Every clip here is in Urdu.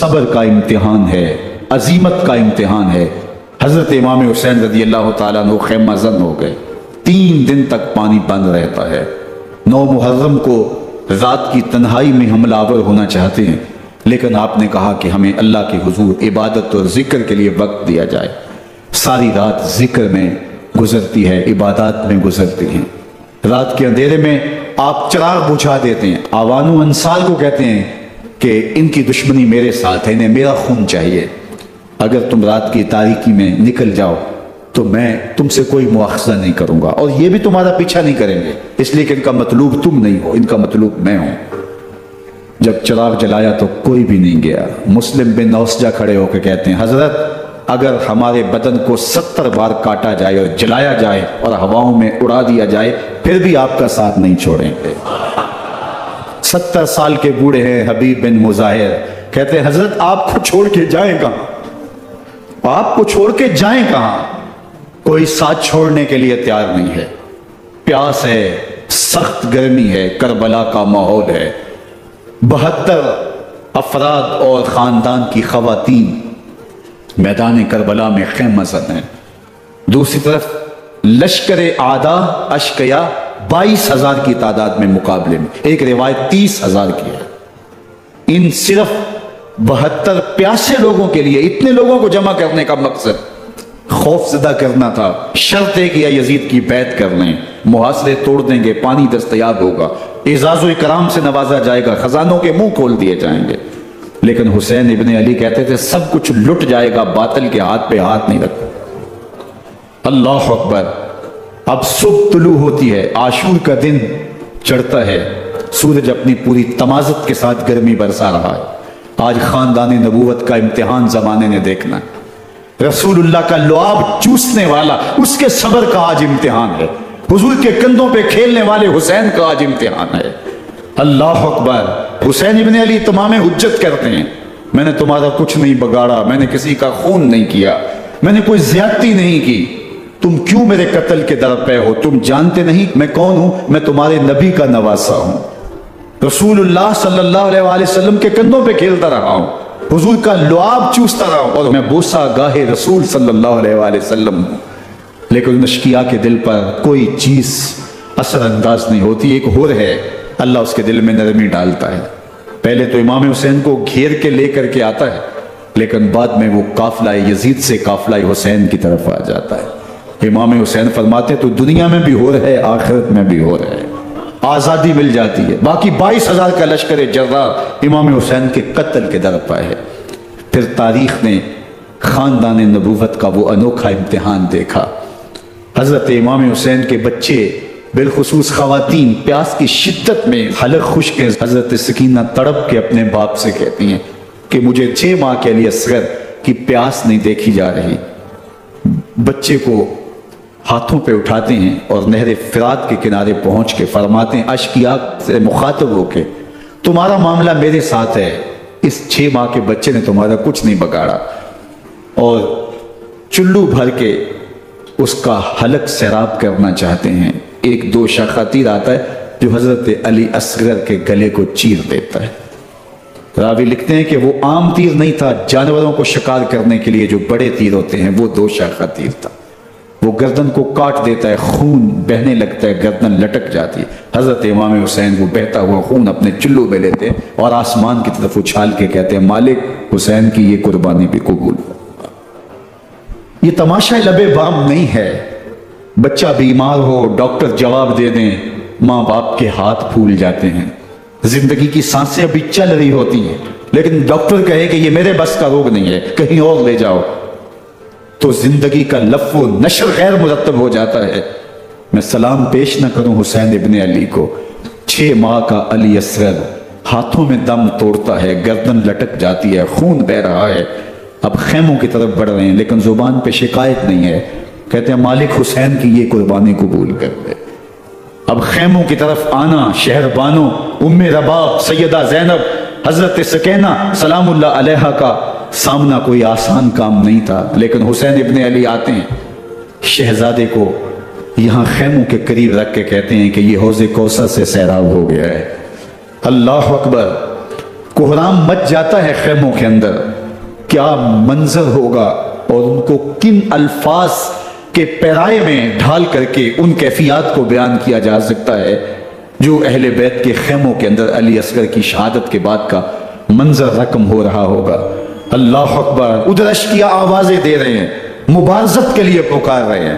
صبر کا امتحان ہے، عزیمت کا امتحان ہے۔ حضرت امام حسین رضی اللہ تعالیٰ عنہ خیمہ زن ہو گئے، 3 دن تک پانی بند رہتا ہے۔ 9 محرم کو رات کی تنہائی میں حملہ آور ہونا چاہتے ہیں، لیکن آپ نے کہا کہ ہمیں اللہ کے حضور عبادت اور ذکر کے لیے وقت دیا جائے۔ ساری رات ذکر میں گزرتی ہے، عبادات میں گزرتی ہیں۔ رات کے اندھیرے میں آپ چراغ بجھا دیتے ہیں، آوان و انصار کو کہتے ہیں کہ ان کی دشمنی میرے ساتھ ہے، انہیں میرا خون چاہیے، اگر تم رات کی تاریکی میں نکل جاؤ تو میں تم سے کوئی مواخذہ نہیں کروں گا، اور یہ بھی تمہارا پیچھا نہیں کریں گے، اس لیے کہ ان کا مطلوب تم نہیں ہو، ان کا مطلوب میں ہوں۔ جب چراغ جلایا تو کوئی بھی نہیں گیا۔ مسلم بن نوسجہ کھڑے ہو کے کہتے ہیں، حضرت اگر ہمارے بدن کو 70 بار کاٹا جائے اور جلایا جائے اور ہواؤں میں اڑا دیا جائے پھر بھی آپ کا ساتھ نہیں چھوڑیں گے۔ 70 سال کے بوڑھے ہیں حبیب بن مظاہر، کہتے ہیں حضرت آپ کو چھوڑ کے جائیں کہاں، آپ کو چھوڑ کے جائیں کہاں؟ کوئی ساتھ چھوڑنے کے لیے تیار نہیں ہے، پیاس ہے، سخت گرمی ہے، کربلا کا ماحول ہے، 72 افراد اور خاندان کی خواتین میدان کربلا میں خیمہ زن ہیں۔ دوسری طرف لشکر اعداء اشقیا 22,000 کی تعداد میں مقابلے میں، ایک روایت 30,000 کی ہے۔ ان صرف 72 پیاسے لوگوں کے لیے اتنے لوگوں کو جمع کرنے کا مقصد خوف زدہ کرنا تھا۔ شرط ہے کہ یا یزید کی بیعت کر لیں، محاصرے توڑ دیں گے، پانی دستیاب ہوگا، اعزاز و اکرام سے نوازا جائے گا، خزانوں کے منہ کھول دیے جائیں گے۔ لیکن حسین ابن علی کہتے تھے سب کچھ لٹ جائے گا، باطل کے ہاتھ پہ ہاتھ نہیں رکھا۔ اللہ اکبر۔ اب صبح طلوع ہوتی ہے، عاشور کا دن چڑھتا ہے، سورج اپنی پوری تمازت کے ساتھ گرمی برسا رہا ہے۔ آج خاندان نبوت کا امتحان زمانے نے دیکھنا ہے۔ رسول اللہ کا لعاب چوسنے والا اس کے صبر کا آج امتحان ہے، حضور کے کندھوں پہ کھیلنے والے حسین کا آج امتحان ہے۔ اللہ اکبر۔ حسین ابن علی تمام حجت کرتے ہیں، میں نے تمہارا کچھ نہیں بگاڑا، میں نے کسی کا خون نہیں کیا، میں نے کوئی زیادتی نہیں کی، تم کیوں میرے قتل کے در پہ ہو؟ تم جانتے نہیں میں کون ہوں؟ میں تمہارے نبی کا نواسا ہوں، رسول اللہ صلی اللہ علیہ وآلہ وسلم کے کندھوں پہ کھیلتا رہا ہوں، حضور کا لعاب چوستا رہا ہوں، اور میں بوسہ گاہ رسول صلی اللہ علیہ وآلہ وسلم ہوں۔ لیکن ان اشقیاء کے دل پر کوئی چیز اثر انداز نہیں ہوتی۔ ایک ہور ہے، اللہ اس کے دل میں نرمی ڈالتا ہے۔ پہلے تو امام حسین کو گھیر کے لے کر کے آتا ہے، لیکن بعد میں وہ قافلہ یزید سے قافلہ حسین کی طرف آ جاتا ہے۔ امام حسین فرماتے تو دنیا میں بھی ہو رہے، آخرت میں بھی ہو رہے، آزادی مل جاتی ہے۔ باقی 22,000 کا لشکر جرار امام حسین کے قتل کے در پہ ہے۔ پھر تاریخ نے خاندان نبوت کا وہ انوکھا امتحان دیکھا۔ حضرت امام حسین کے بچے بالخصوص خواتین پیاس کی شدت میں حلق خشک ہے۔ حضرت سکینہ تڑپ کے اپنے باپ سے کہتی ہیں کہ مجھے 6 ماہ کے لیے اصغر کی پیاس نہیں دیکھی جا رہی۔ بچے کو ہاتھوں پہ اٹھاتے ہیں اور نہر فرات کے کنارے پہنچ کے فرماتے ہیں اشقیاء سے مخاطب ہو کے، تمہارا معاملہ میرے ساتھ ہے، اس 6 ماہ کے بچے نے تمہارا کچھ نہیں بگاڑا، اور چلو بھر کے اس کا حلق سیراب کرنا چاہتے ہیں۔ ایک دوشاخہ تیر آتا ہے جو حضرت علی اصغر کے گلے کو چیر دیتا ہے۔ راوی لکھتے ہیں کہ وہ عام تیر نہیں تھا، جانوروں کو شکار کرنے کے لیے جو بڑے تیر ہوتے ہیں وہ دوشاخہ تیر تھا، وہ گردن کو کاٹ دیتا ہے، خون بہنے لگتا ہے، گردن لٹک جاتی ہے۔ حضرت امام حسین وہ بہتا ہوا خون اپنے چلو میں لیتے ہیں اور آسمان کی طرف اچھال کے کہتے ہیں مالک حسین کی یہ قربانی بھی قبول ہو۔ یہ تماشا لبے بام نہیں ہے، بچہ بیمار ہو ڈاکٹر جواب دے دیں، ماں باپ کے ہاتھ پھول جاتے ہیں، زندگی کی سانسیں ابھی چل رہی ہوتی ہیں، لیکن ڈاکٹر کہے کہ یہ میرے بس کا روگ نہیں ہے، کہیں اور لے جاؤ، تو زندگی کا لف و نشر غیر مرتب ہو جاتا ہے۔ میں سلام پیش نہ کروں حسین ابن علی کو، 6 ماہ کا علی اصغر ہاتھوں میں دم توڑتا ہے، گردن لٹک جاتی ہے، خون بہ رہا ہے، اب خیموں کی طرف بڑھ رہے ہیں، لیکن زبان پہ شکایت نہیں ہے، کہتے ہیں مالک حسین کی یہ قربانی قبول کر لے۔ اب خیموں کی طرف آنا، شہر بانو، ام رباب، سیدہ زینب، حضرت سکینہ سلام اللہ علیہا کا سامنا کوئی آسان کام نہیں تھا، لیکن حسین ابن علی آتے ہیں، شہزادے کو یہاں خیموں کے قریب رکھ کے کہتے ہیں کہ یہ حوض کوثر سے سیراب ہو گیا ہے۔ اللہ اکبر۔ کوہرام مچ جاتا ہے خیموں کے اندر، کیا منظر ہوگا اور ان کو کن الفاظ کے پیرائے میں ڈھال کر کے ان کیفیات کو بیان کیا جا سکتا ہے جو اہل بیت کے خیموں کے اندر علی اصغر کی شہادت کے بعد کا منظر رقم ہو رہا ہوگا۔ اللہ اکبر، ادھر اشکیا آوازیں دے رہے ہیں، مبارزت کے لیے پکار رہے ہیں۔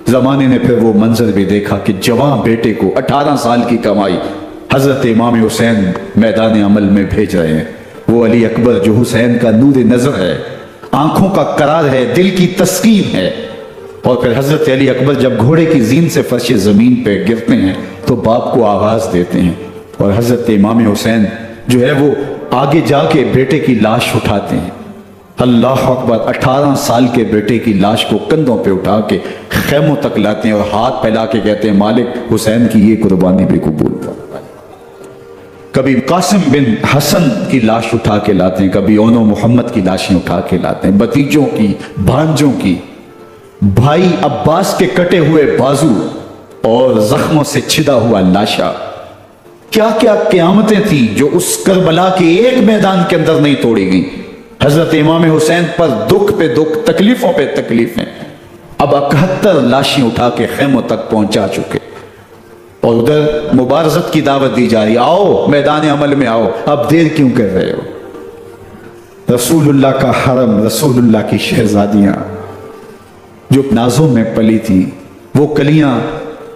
زمانے نے پھر وہ منظر بھی دیکھا کہ جوان بیٹے کو 18 سال کی کمائی حضرت امام حسین میدان عمل میں بھیج رہے ہیں۔ وہ علی اکبر جو حسین کا نور نظر ہے، آنکھوں کا قرار ہے، دل کی تسکین ہے۔ اور پھر حضرت علی اکبر جب گھوڑے کی زین سے فرش زمین پہ گرتے ہیں تو باپ کو آواز دیتے ہیں، اور حضرت امام حسین جو ہے وہ آگے جا کے بیٹے کی لاش اٹھاتے ہیں۔ اللہ اکبر، 18 سال کے بیٹے کی لاش کو کندھوں پہ اٹھا کے خیموں تک لاتے ہیں اور ہاتھ پھیلا کے کہتے ہیں مالک حسین کی یہ قربانی بھی قبول فرما۔ کبھی قاسم بن حسن کی لاش اٹھا کے لاتے ہیں، کبھی اونو محمد کی لاشیں اٹھا کے لاتے ہیں، بھتیجوں کی، بھانجوں کی، بھائی عباس کے کٹے ہوئے بازو اور زخموں سے چھدا ہوا لاشا۔ کیا کیا قیامتیں تھیں جو اس کربلا کے ایک میدان کے اندر نہیں توڑی گئیں۔ حضرت امام حسین پر دکھ پہ دکھ، تکلیفوں پہ تکلیفیں، اب 71 لاشیں اٹھا کے خیموں تک پہنچا چکے، اور ادھر مبارزت کی دعوت دی جا رہی، آؤ میدان عمل میں آؤ، اب دیر کیوں کر رہے ہو؟ رسول اللہ کا حرم، رسول اللہ کی شہزادیاں جو نازوں میں پلی تھی، وہ کلیاں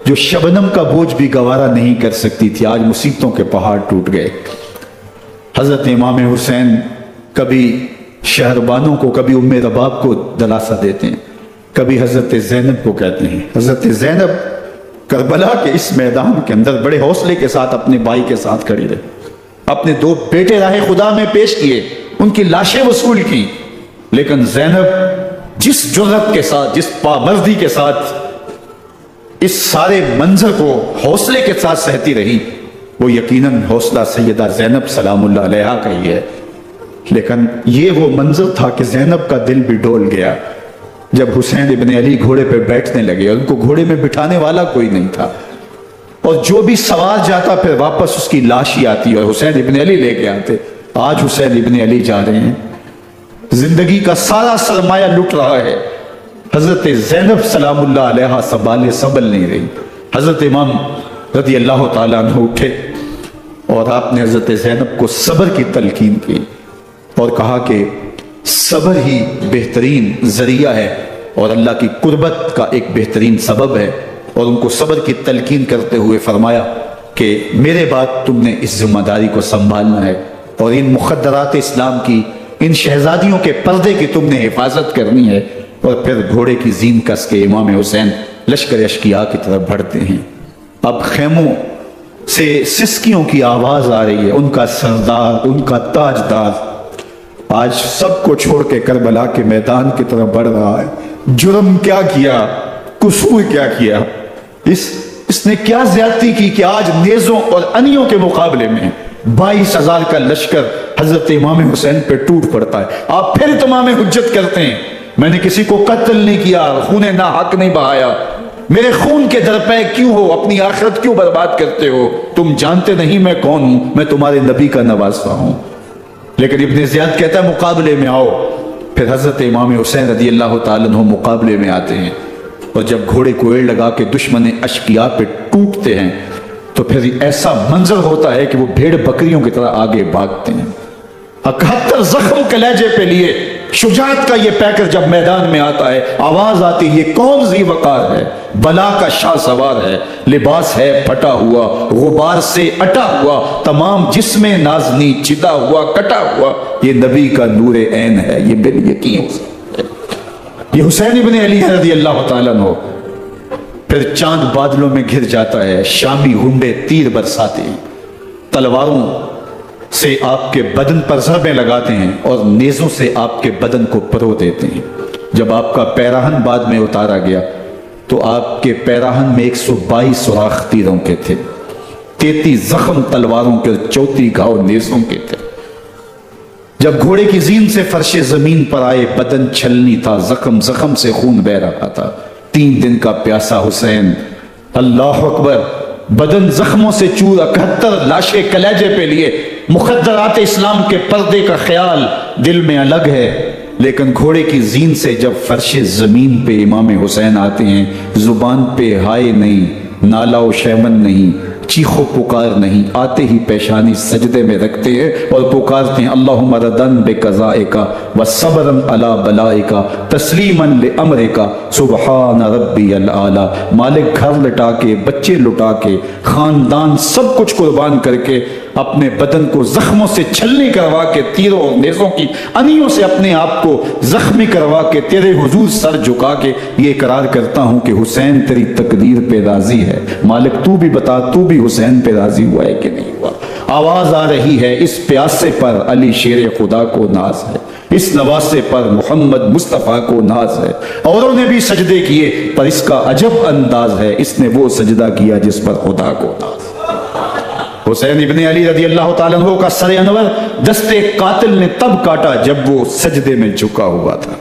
جو شبنم کا بوجھ بھی گوارا نہیں کر سکتی تھی، آج مصیبتوں کے پہاڑ ٹوٹ گئے۔ حضرت امام حسین کبھی شہربانوں کو، کبھی ام رباب کو دلاسا دیتے ہیں، کبھی حضرت زینب کو کہتے ہیں۔ حضرت زینب کربلا کے اس میدان کے اندر بڑے حوصلے کے ساتھ اپنے بھائی کے ساتھ کھڑی رہی، اپنے 2 بیٹے راہ خدا میں پیش کیے، ان کی لاشیں وصول کی، لیکن زینب جس جرأت کے ساتھ، جس پامردی کے ساتھ اس سارے منظر کو حوصلے کے ساتھ سہتی رہی، وہ یقیناً حوصلہ سیدہ زینب سلام اللہ علیہا کا ہی ہے۔ لیکن یہ وہ منظر تھا کہ زینب کا دل بھی ڈول گیا جب حسین ابن علی گھوڑے پہ بیٹھنے لگے، اور ان کو گھوڑے میں بٹھانے والا کوئی نہیں تھا، اور جو بھی سوار جاتا پھر واپس اس کی لاش ہی آتی اور حسین ابن علی لے کے آتے۔ آج حسین ابن علی جا رہے ہیں، زندگی کا سارا سرمایہ لٹ رہا ہے، حضرت زینب سلام اللہ علیہا سنبھل نہیں رہی۔ حضرت امام رضی اللہ تعالیٰ عنہ اٹھے اور آپ نے حضرت زینب کو صبر کی تلقین کی اور کہا کہ صبر ہی بہترین ذریعہ ہے اور اللہ کی قربت کا ایک بہترین سبب ہے، اور ان کو صبر کی تلقین کرتے ہوئے فرمایا کہ میرے بعد تم نے اس ذمہ داری کو سنبھالنا ہے، اور ان مخدرات اسلام کی، ان شہزادیوں کے پردے کی تم نے حفاظت کرنی ہے۔ اور پھر گھوڑے کی زین کس کے امام حسین لشکر اشکیا کی طرف بڑھتے ہیں۔ اب خیموں سے سسکیوں کی آواز آ رہی ہے، ان کا سردار، ان کا تاجدار آج سب کو چھوڑ کے کربلا کے میدان کی طرف بڑھ رہا ہے۔ جرم کیا کیا، قصور کیا کیا، اس نے کیا زیادتی کی کہ آج نیزوں اور انیوں کے مقابلے میں 22,000 کا لشکر حضرت امام حسین پہ ٹوٹ پڑتا ہے۔ آپ پھر تمام حجت کرتے ہیں میں نے کسی کو قتل نہیں کیا، خون ناحق نہیں بہایا، میرے خون کے درپے کیوں ہو، اپنی آخرت کیوں برباد کرتے ہو؟ تم جانتے نہیں میں کون ہوں، میں تمہارے نبی کا نواسا ہوں۔ لیکن ابن زیاد کہتا ہے مقابلے میں آؤ۔ پھر حضرت امام حسین رضی اللہ تعالیٰ عنہ مقابلے میں آتے ہیں، اور جب گھوڑے کو ایڑ لگا کے دشمن اشقیاء پہ ٹوٹتے ہیں تو پھر ایسا منظر ہوتا ہے کہ وہ بھیڑ بکریوں کی طرح آگے بھاگتے ہیں۔ 71 زخم کلیجے پہ لیے شجاعت کا یہ پیکر جب میدان میں آتا ہے، آواز آتی ہے یہ کون ذی وقار ہے، بلا کا شاہ سوار ہے، لباس ہے پھٹا ہوا، غبار سے اٹا ہوا، تمام جسم نازنی چدا ہوا کٹا ہوا، یہ نبی کا نور عین ہے، یہ بن یقین ہے، یہ حسین ابن علی رضی اللہ تعالیٰ عنہ۔ پھر چاند بادلوں میں گھر جاتا ہے، شامی ہنڈے تیر برساتے ہیں، تلواروں سے آپ کے بدن پر ضربیں لگاتے ہیں اور نیزوں سے آپ کے بدن کو پرو دیتے ہیں۔ جب آپ کا پیراہن بعد میں اتارا گیا تو آپ کے پیراہن میں 122 سوراخ تیروں کے تھے، 33 زخم تلواروں کے، 34 گھاؤ نیزوں کے تھے۔ جب گھوڑے کی زین سے فرش زمین پر آئے بدن چھلنی تھا، زخم سے خون بہ رہا تھا، 3 دن کا پیاسا حسین، اللہ اکبر، بدن زخموں سے چور، 71 لاشیں کلیجے پہ لیے، مخدرات اسلام کے پردے کا خیال دل میں الگ ہے، لیکن گھوڑے کی زین سے جب فرش زمین پہ امام حسین آتے ہیں، زبان پہ ہائے نہیں، نالا و شیمن نہیں، چیخ و پکار نہیں، آتے ہی پیشانی سجدے میں رکھتے ہیں اور پکارتے ہیں اللہم ردن بقضائک وصبرا علی بلائک تسلیما لامرک سبحان ربی الاعلی۔ مالک گھر لٹا کے، بچے لٹا کے، خاندان سب کچھ قربان کر کے، اپنے بدن کو زخموں سے چھلنی کروا کے، تیروں اور نیزوں کی انیوں سے اپنے آپ کو زخمی کروا کے تیرے حضور سر جھکا کے یہ اقرار کرتا ہوں کہ حسین تیری تقدیر پہ راضی ہے۔ مالک تو بھی بتا، تو بھی حسین پہ راضی ہوا ہے کہ نہیں ہوا؟ آواز آ رہی ہے اس پیاسے پر علی شیر خدا کو ناز ہے، اس نواسے پر محمد مصطفیٰ کو ناز ہے۔ اوروں نے بھی سجدے کیے پر اس کا عجب انداز ہے، اس نے وہ سجدہ کیا جس پر خدا کو ناز ہے۔ حسین ابن علی رضی اللہ تعالیٰ عنہ کا سر انور دستے قاتل نے تب کاٹا جب وہ سجدے میں جھکا ہوا تھا۔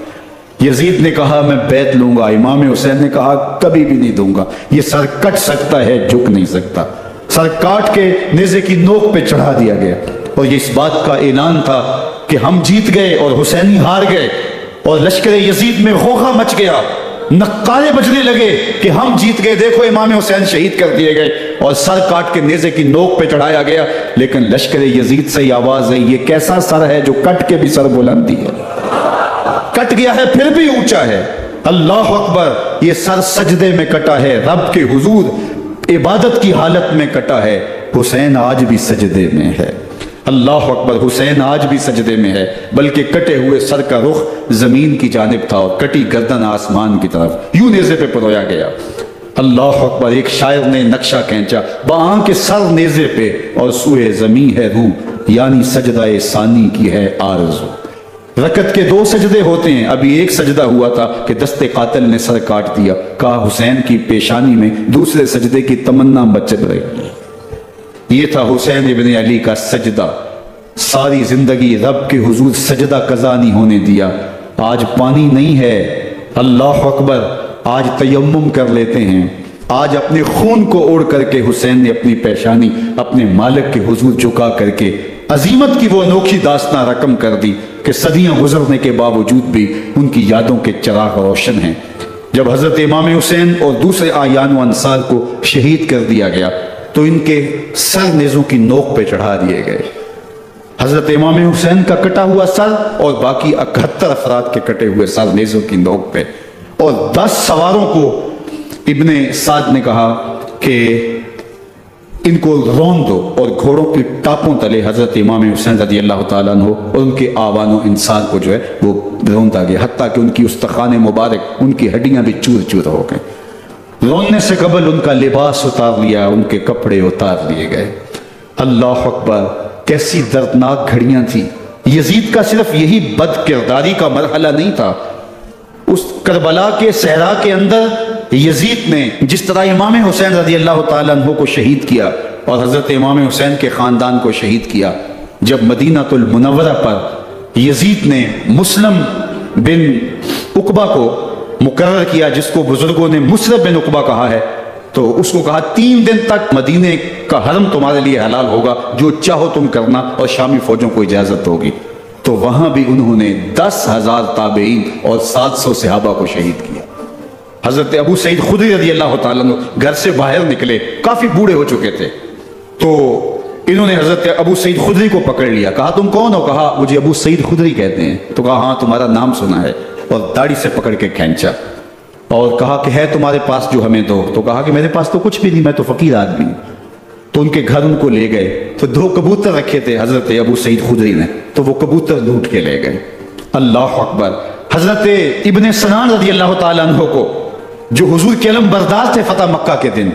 یزید نے کہا میں بیعت لوں گا، امام حسین نے کہا کبھی بھی نہیں دوں گا، یہ سر کٹ سکتا ہے جھک نہیں سکتا۔ سر کاٹ کے نیزے کی نوک پہ چڑھا دیا گیا اور یہ اس بات کا اعلان تھا کہ ہم جیت گئے اور حسینی ہار گئے، اور لشکر یزید میں غوغا مچ گیا، نقارے بجنے لگے کہ ہم جیت گئے، دیکھو امام حسین شہید کر دیے گئے، اور سر کاٹ کے نیزے کی نوک پہ چڑھایا گیا۔ لیکن لشکر یزید سے یہ آواز ہے یہ کیسا سر ہے جو کٹ کے بھی سر بلندی ہے، کٹ گیا ہے پھر بھی اونچا ہے۔ اللہ اکبر، یہ سر سجدے میں کٹا ہے، رب کے حضور عبادت کی حالت میں کٹا ہے۔ حسین آج بھی سجدے میں ہے، اللہ اکبر، حسین آج بھی سجدے میں ہے، بلکہ کٹے ہوئے سر کا رخ زمین کی جانب تھا اور کٹی گردن آسمان کی طرف، یوں نیزے پہ پرویا گیا۔ اللہ اکبر، ایک شاعر نے نقشہ کھینچا بآں کے سر نیزے پہ اور سوئے زمین ہے روح، یعنی سجدہ ثانی کی ہے آرزو۔ رکعت کے 2 سجدے ہوتے ہیں، ابھی ایک سجدہ ہوا تھا کہ دست قاتل نے سر کاٹ دیا، کہا حسین کی پیشانی میں دوسرے سجدے کی تمنا بچت رہی۔ یہ تھا حسین ابن علی کا سجدہ، ساری زندگی رب کے حضور سجدہ قضا نہیں ہونے دیا۔ آج پانی نہیں ہے، اللہ اکبر، آج تیمم کر لیتے ہیں، آج اپنے خون کو اوڑھ کر کے حسین نے اپنی پیشانی اپنے مالک کے حضور جھکا کر کے عظیمت کی وہ انوکھی داستاں رقم کر دی کہ صدیاں گزرنے کے باوجود بھی ان کی یادوں کے چراغ روشن ہیں۔ جب حضرت امام حسین اور دوسرے اعیان و انصار کو شہید کر دیا گیا تو ان کے سر نیزوں کی نوک پہ چڑھا دیے گئے۔ حضرت امام حسین کا کٹا ہوا سر اور باقی 71 افراد کے کٹے ہوئے سر نیزوں کی نوک پہ، اور 10 سواروں کو ابن سعد نے کہا کہ ان کو رون دو، اور گھوڑوں کی ٹاپوں تلے حضرت امام حسین رضی اللہ تعالیٰ عنہ اور ان کے آوان و انسان کو جو ہے وہ روندا گیا، حتیٰ کہ ان کی استخوان مبارک، ان کی ہڈیاں بھی چور چور ہو گئیں۔ روننے سے قبل ان کا لباس اتار لیا، ان کے کپڑے اتار لیے گئے۔ اللہ اکبر، کیسی دردناک گھڑیاں تھیں۔ یزید کا صرف یہی بد کرداری کا مرحلہ نہیں تھا، اس کربلا کے صحرا کے اندر یزید نے جس طرح امام حسین رضی اللہ تعالیٰ عنہ کو شہید کیا اور حضرت امام حسین کے خاندان کو شہید کیا، جب مدینہ المنورہ پر یزید نے مسلم بن عقبہ کو مقرر کیا، جس کو بزرگوں نے مصرب بن عقبہ کہا ہے، تو اس کو کہا 3 دن تک مدینے کا حرم تمہارے لیے حلال ہوگا، جو چاہو تم کرنا، اور شامی فوجوں کو اجازت ہوگی۔ تو وہاں بھی انہوں نے 10,000 تابعین اور 700 صحابہ کو شہید کیا۔ حضرت ابو سعید خدری رضی اللہ تعالیٰ عنہ گھر سے باہر نکلے، کافی بوڑھے ہو چکے تھے، تو انہوں نے حضرت ابو سعید خدری کو پکڑ لیا، کہا تم کون ہو؟ کہا مجھے ابو سعید خدری کہتے ہیں۔ تو کہا ہاں تمہارا نام سنا ہے، اور داڑھی سے پکڑ کے کھینچا اور کہا کہ ہے تمہارے پاس جو ہمیں دو؟ تو کہا کہ میرے پاس تو کچھ بھی نہیں، میں تو فقیر آدمی ہوں۔ تو ان کے گھر ان کو لے گئے، تو 2 کبوتر رکھے تھے حضرت ابو سعید خدری نے، تو وہ کبوتر لوٹ کے لے گئے۔ اللہ اکبر، حضرت ابن سنان رضی اللہ تعالیٰ عنہ کو جو حضور کے علم بردار تھے فتح مکہ کے دن،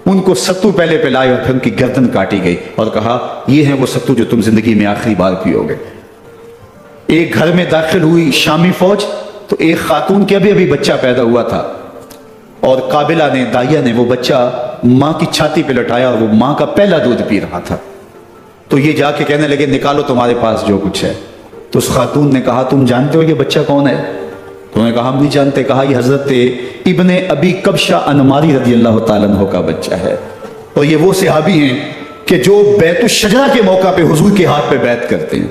ان کو ستو پہلے پہ لائے اور پھر ان کی گردن کاٹی گئی اور کہا یہ ہیں وہ ستو جو تم زندگی میں آخری بار پیو گے۔ ایک گھر میں داخل ہوئی شامی فوج، تو ایک خاتون کے ابھی بچہ پیدا ہوا تھا، اور قابلہ نے، دائیا نے وہ بچہ ماں کی چھاتی پہ لٹایا اور وہ ماں کا پہلا دودھ پی رہا تھا۔ تو یہ جا کے کہنے لگے نکالو تمہارے پاس جو کچھ ہے۔ تو اس خاتون نے کہا تم جانتے ہو یہ بچہ کون ہے؟ تو انہوں نے کہا ہم نہیں جانتے۔ کہا یہ حضرت ابن ابی کبشہ انماری رضی اللہ تعالیٰ عنہ کا بچہ ہے، اور یہ وہ صحابی ہیں کہ جو بیت الشجرہ کے موقع پہ حضور کے ہاتھ پہ بیعت کرتے ہیں.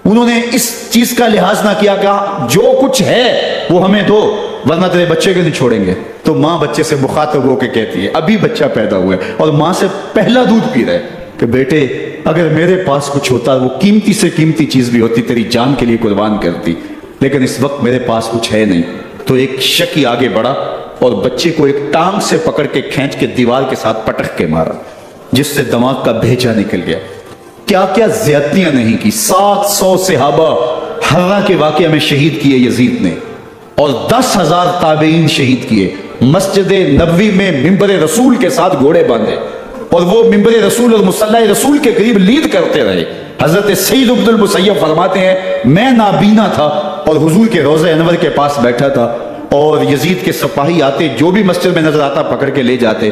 انہوں نے اس چیز کا لحاظ نہ کیا کہ جو کچھ ہے وہ ہمیں دو ورنہ تیرے بچے کے نہیں چھوڑیں گے. تو ماں بچے سے مخاطب ہو کے کہتی ہے, ابھی بچہ پیدا ہوا ہے اور ماں سے پہلا دودھ پی رہا ہے, کہ بیٹے اگر میرے پاس کچھ ہوتا, وہ قیمتی سے قیمتی چیز بھی ہوتی, تیری جان کے لیے قربان کرتی, لیکن اس وقت میرے پاس کچھ ہے نہیں. تو ایک شکی آگے بڑھا اور بچے کو ایک ٹانگ سے پکڑ کے کھینچ کے دیوار کے ساتھ پٹک کے مارا, جس سے دماغ کا بھیجا نکل گیا. کیا کیا زیادتیاں نہیں کی. 700 صحابہ حرہ کے واقعہ میں شہید کیے یزید نے, اور 10,000 تابعین شہید کیے. مسجد نبوی میں ممبر رسول کے ساتھ گھوڑے باندھے, اور وہ ممبر رسول اور مصلی رسول کے قریب لیڈ کرتے رہے. حضرت سعید بن المسیب فرماتے ہیں, میں نابینا تھا اور حضور کے روضہ انور کے پاس بیٹھا تھا, اور یزید کے سپاہی آتے, جو بھی مسجد میں نظر آتا پکڑ کے لے جاتے.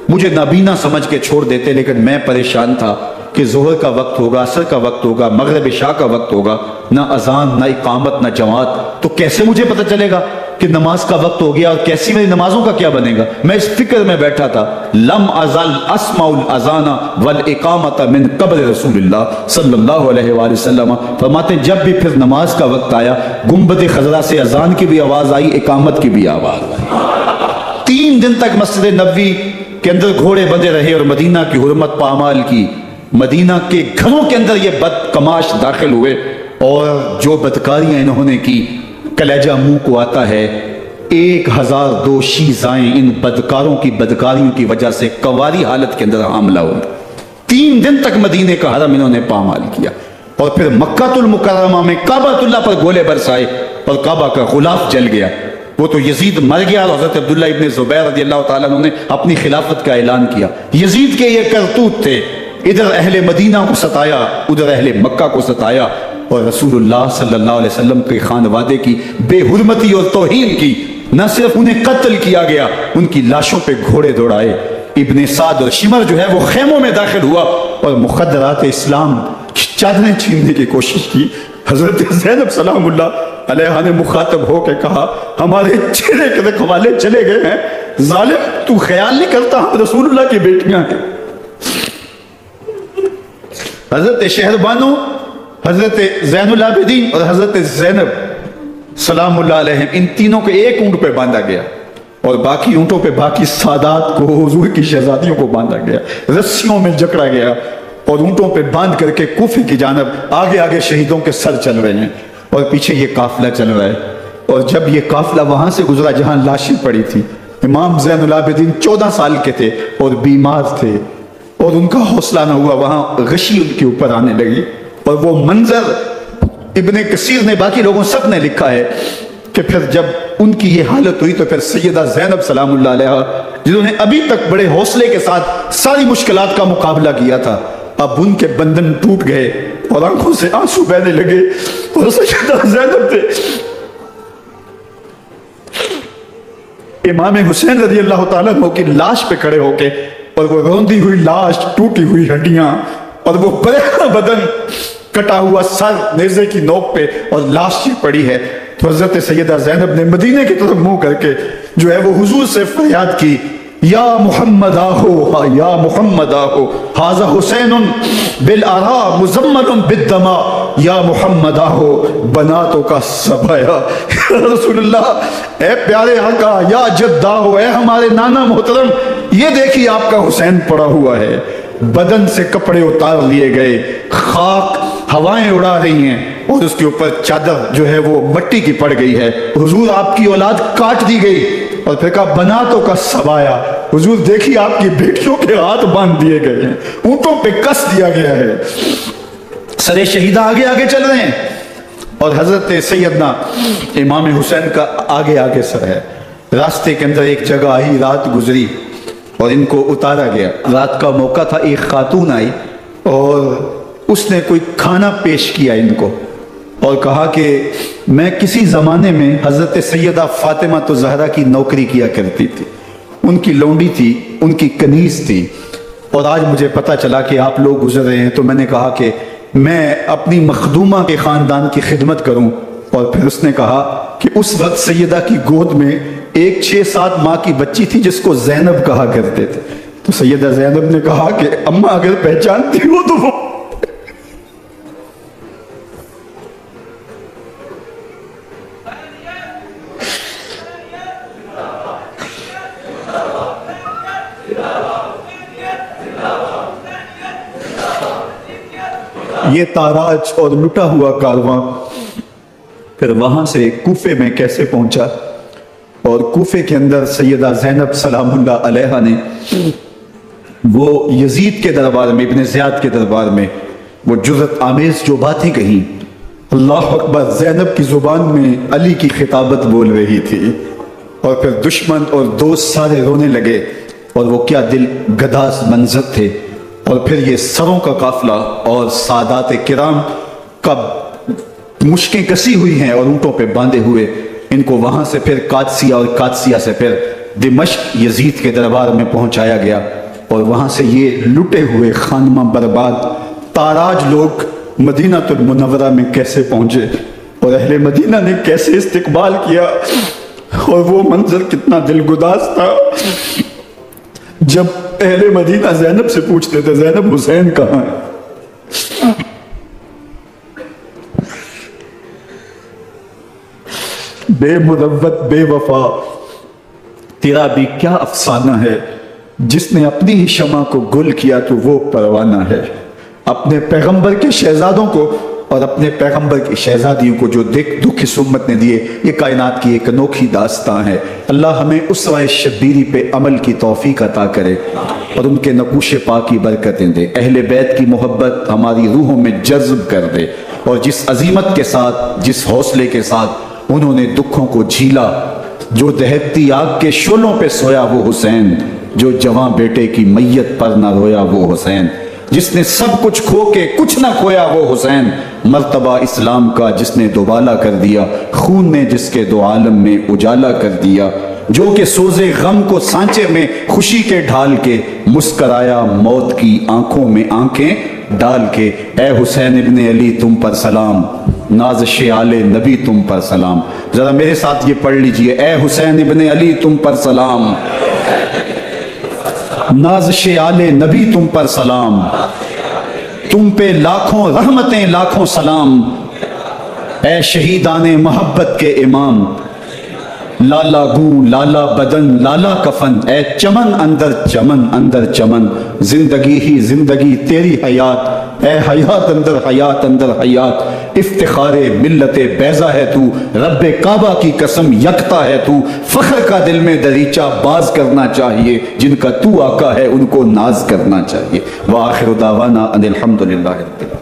مجھے نابینا سمجھ کے چھوڑ دیتے, لیکن میں پریشان تھا کہ ظہر کا وقت ہوگا, عصر کا وقت ہوگا, مغرب عشاء کا وقت ہوگا, نہ اذان نہ اقامت نہ جماعت, تو کیسے مجھے پتہ چلے گا کہ نماز کا وقت ہو گیا, اور کیسی میری نمازوں کا کیا بنے گا. میں اس فکر میں بیٹھا تھا. لم ازل اسمع الاذان والاقامت من قبل رسول اللہ صلی اللہ علیہ وآلہ وسلم. فرماتے جب بھی پھر نماز کا وقت آیا, گنبد خضرا سے اذان کی بھی آواز آئی, اقامت کی بھی آواز آئی. 3 دن تک مسجد نبوی کے اندر گھوڑے بندے رہے اور مدینہ کی حرمت پامال کی. مدینہ کے گھروں کے اندر یہ بد کماش داخل ہوئے, اور جو بدکاریاں انہوں نے کی کلیجہ منہ کو آتا ہے. 1002 شیزائیں ان بدکاروں کی بدکاریوں کی وجہ سے کواری حالت کے اندر حاملہ ہوئی. 3 دن تک مدینے کا حرم انہوں نے پامال کیا, اور پھر مکہ المکرمہ میں کعبۃ اللہ پر گولے برسائے اور کعبہ کا غلاف جل گیا. وہ تو یزید مر گیا, اور حضرت عبداللہ ابن زبیر رضی اللہ تعالیٰ عنہ نے اپنی خلافت کا اعلان کیا. یزید کے یہ کرتوت تھے, ادھر اہل مدینہ کو ستایا, ادھر اہل مکہ کو ستایا, اور رسول اللہ صلی اللہ علیہ وسلم کے خانوادے کی بے حرمتی اور توہین کی. نہ صرف انہیں قتل کیا گیا, ان کی لاشوں پہ گھوڑے دوڑائے. ابن سعد اور شمر جو ہے وہ خیموں میں داخل ہوا اور مخدرات اسلام چادریں چھیننے کی کوشش کی. حضرت زینب سلام اللہ علیہ نے مخاطب ہو کے کہا, ہمارے چہرے کے رکھوالے چلے گئے ہیں, ظالم تو خیال نہیں کرتا ہم رسول اللہ کی بیٹیاں ہیں. حضرت شہربانو, حضرت زین العابدین اور حضرت زینب سلام اللہ علیہم, ان تینوں کے ایک اونٹ پہ باندھا گیا, اور باقی اونٹوں پہ باقی سادات کو, حضور کی شہزادیوں کو باندھا گیا, رسیوں میں جکڑا گیا, اور اونٹوں پہ باندھ کر کے کوفے کی جانب آگے آگے شہیدوں کے سر چل رہے ہیں, اور پیچھے یہ قافلہ چل رہا ہے. اور جب یہ قافلہ وہاں سے گزرا جہاں لاشیں پڑی تھی, امام زین العابدین 14 سال کے تھے اور بیمار تھے, اور ان کا حوصلہ نہ ہوا, وہاں غشی ان کے اوپر آنے لگی. اور وہ منظر ابن کثیر نے, باقی لوگوں سب نے لکھا ہے کہ پھر جب ان کی یہ حالت ہوئی تو پھر سیدہ زینب سلام اللہ علیہ, جنہوں نے ابھی تک بڑے حوصلے کے ساتھ ساری مشکلات کا مقابلہ کیا تھا, اب ان کے بندن ٹوٹ گئے اور آنکھوں سے آنسو بہنے لگے, اور سیدہ زینب تھے امام حسین رضی اللہ تعالیٰ عنہ کی لاش پہ کھڑے ہو کے, اور وہ روندی ہوئی لاش, ٹوٹی ہوئی ہڈیاں, اور وہ بڑا بدن, کٹا ہوا سر نیزے کی نوک پہ, اور لاش ہی پڑی ہے. تو حضرت سیدہ زینب نے مدینے کی طرف منہ کر کے جو ہے وہ حضور سے فریاد کی, یا محمد آہو, یا محمد آہو, حاذا حسین بالآراء مزمل بالدماء, یا محمد آہو بناتوں کا سبایا. رسول اللہ, اے پیارے آقا, یا جدہ ہو, اے ہمارے نانا محترم, یہ دیکھیے آپ کا حسین پڑا ہوا ہے, بدن سے کپڑے اتار لیے گئے, خاک ہوائیں اڑا رہی ہیں, اور اس کے اوپر چادر جو ہے وہ مٹی کی پڑ گئی ہے. حضور آپ کی اولاد کاٹ دی گئی, اور پھر کہا بناتوں کا سبایا, حضور دیکھیے آپ کی بیٹیوں کے ہاتھ باندھ دیے گئے ہیں, اونٹوں پہ کس دیا گیا ہے, سرے شہیدہ آگے آگے چل رہے ہیں, اور حضرت سیدنا امام حسین کا آگے آگے سر ہے. راستے کے اندر ایک جگہ آئی, رات گزری اور ان کو اتارا گیا. رات کا موقع تھا, ایک خاتون آئی اور اس نے کوئی کھانا پیش کیا ان کو, اور کہا کہ میں کسی زمانے میں حضرت سیدہ فاطمہ تو زہرا کی نوکری کیا کرتی تھی, ان کی لونڈی تھی, ان کی کنیز تھی, اور آج مجھے پتا چلا کہ آپ لوگ گزر رہے ہیں, تو میں نے کہا کہ میں اپنی مخدومہ کے خاندان کی خدمت کروں. اور پھر اس نے کہا کہ اس وقت سیدہ کی گود میں ایک 6-7 ماہ کی بچی تھی جس کو زینب کہا کرتے تھے. تو سیدہ زینب نے کہا کہ اماں اگر پہچانتی ہو تو وہ یہ تاراج اور لٹا ہوا کارواں پھر وہاں سے کوفے میں کیسے پہنچا، اور کوفے کے اندر سیدہ زینب سلام اللہ علیہا نے وہ یزید کے دربار میں، ابن زیاد کے دربار میں وہ جرأت آمیز جو باتیں کہیں، اللہ اکبر، زینب کی زبان میں علی کی خطابت بول رہی تھی، اور پھر دشمن اور دوست سارے رونے لگے، اور وہ کیا دل گداز منظر تھے، اور پھر یہ سروں کا قافلہ اور سادات کرام کا مشکیں کسی ہوئی ہیں اور اونٹوں پہ باندھے ہوئے، ان کو وہاں سے پھر قادسیہ اور قادسیہ سے پھر دمشق یزید کے دربار میں پہنچایا گیا، اور وہاں سے یہ لٹے ہوئے خانمہ برباد تاراج لوگ مدینہ المنورہ میں کیسے پہنچے، اور اہل مدینہ نے کیسے استقبال کیا، اور وہ منظر کتنا دلگداز تھا جب اہل مدینہ زینب سے پوچھتے تھے زینب حسین کہاں ہے؟ بے مروت بے وفا تیرا بھی کیا افسانہ ہے، جس نے اپنی ہی شمع کو گل کیا تو وہ پروانہ ہے۔ اپنے پیغمبر کے شہزادوں کو اور اپنے پیغمبر کی شہزادیوں کو جو دکھ اس امت نے دیے، یہ کائنات کی ایک انوکھی داستان ہے۔ اللہ ہمیں اسوہ شبیری پہ عمل کی توفیق عطا کرے اور ان کے نقوش پاک کی برکتیں دے، اہل بیت کی محبت ہماری روحوں میں جذب کر دے، اور جس عظیمت کے ساتھ، جس حوصلے کے ساتھ انہوں نے دکھوں کو جھیلا، جو دہکتی آگ کے شعلوں پہ سویا وہ حسین، جو جواں بیٹے کی میت پر نہ رویا وہ حسین، جس نے سب کچھ کھو کے کچھ نہ کھویا وہ حسین، مرتبہ اسلام کا جس نے دوبالا کر دیا، خون نے جس کے دو عالم میں اجالا کر دیا، جو کہ سوزے غم کو سانچے میں خوشی کے ڈھال کے مسکرایا موت کی آنکھوں میں آنکھیں ڈال کے۔ اے حسین ابن علی تم پر سلام، نازش آل نبی تم پر سلام۔ ذرا میرے ساتھ یہ پڑھ لیجئے، اے حسین ابن علی تم پر سلام، نازش آل نبی تم پر سلام، تم پہ لاکھوں رحمتیں لاکھوں سلام، اے شہیدان محبت کے امام، لالا گوں لالا بدن لالا کفن، اے چمن اندر چمن، زندگی ہی زندگی تیری حیات، اے حیات اندر حیات، افتخار ملت بیضا ہے تو، رب کعبہ کی قسم یکتا ہے تو، فخر کا دل میں دریچہ باز کرنا چاہیے، جن کا تو آقا ہے ان کو ناز کرنا چاہیے۔ وآخر دعوانا ان الحمدللہ رب العالمین۔